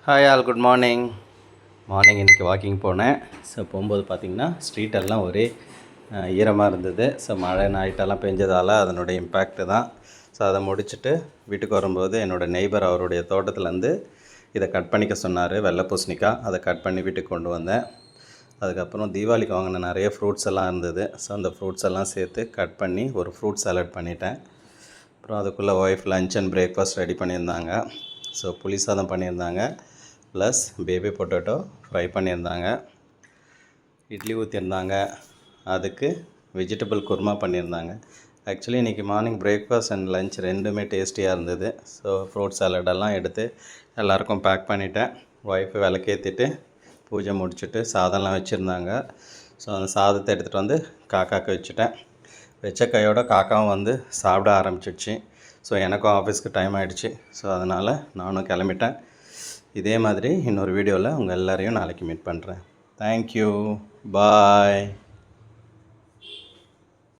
Hi all, good morning. இன்றைக்கி walking போனேன். So போகும்போது பார்த்திங்கன்னா ஸ்ட்ரீட் எல்லாம் ஒரே ஈரமாக இருந்தது. ஸோ மழை நைட்டெல்லாம் பெஞ்சதால் அதனுடைய இம்பேக்ட்டு தான். ஸோ அதை முடிச்சுட்டு வீட்டுக்கு வரும்போது என்னோடய நெய்பர் அவருடைய தோட்டத்துலேருந்து இதை கட் பண்ணிக்க சொன்னார். வெள்ளை பூசணிக்காய் அதை கட் பண்ணி வீட்டுக்கு கொண்டு வந்தேன். அதுக்கப்புறம் தீபாவளிக்கு வாங்கின நிறைய ஃப்ரூட்ஸ் எல்லாம் இருந்தது. ஸோ அந்த ஃப்ரூட்ஸ் எல்லாம் சேர்த்து கட் பண்ணி ஒரு ஃப்ரூட் சாலட் பண்ணிட்டேன். அப்புறம் அதுக்குள்ளே wife lunch and breakfast ready பண்ணியிருந்தாங்க. ஸோ புளி சாதம் பண்ணியிருந்தாங்க, ப்ளஸ் பேபி பொட்டேட்டோ ஃப்ரை பண்ணியிருந்தாங்க, இட்லி ஊற்றியிருந்தாங்க, அதுக்கு வெஜிடபிள் குருமா பண்ணியிருந்தாங்க. ஆக்சுவலி இன்றைக்கி மார்னிங் பிரேக்ஃபாஸ்ட் அண்ட் லன்ச் ரெண்டுமே டேஸ்டியாக இருந்தது. ஸோ ஃப்ரூட் சாலடெல்லாம் எடுத்து எல்லாேருக்கும் பேக் பண்ணிவிட்டேன். ஒய்ஃபு விளக்கேற்றிட்டு பூஜை முடிச்சுட்டு சாதம்லாம் வச்சுருந்தாங்க. ஸோ அந்த சாதத்தை எடுத்துகிட்டு வந்து காக்காவுக்கு வச்சுட்டேன். வச்ச கையோட காக்காவும் வந்து சாப்பிட ஆரம்பிச்சிடுச்சு. ஸோ எனக்கும் ஆஃபீஸ்க்கு டைம் ஆகிடுச்சு. ஸோ அதனால் நானும் கிளம்பிட்டேன். இதே மாதிரி இன்னொரு வீடியோவில் உங்கள் எல்லோரையும் நாளைக்கு மீட் பண்ணுறேன். தேங்க்யூ, பாய்.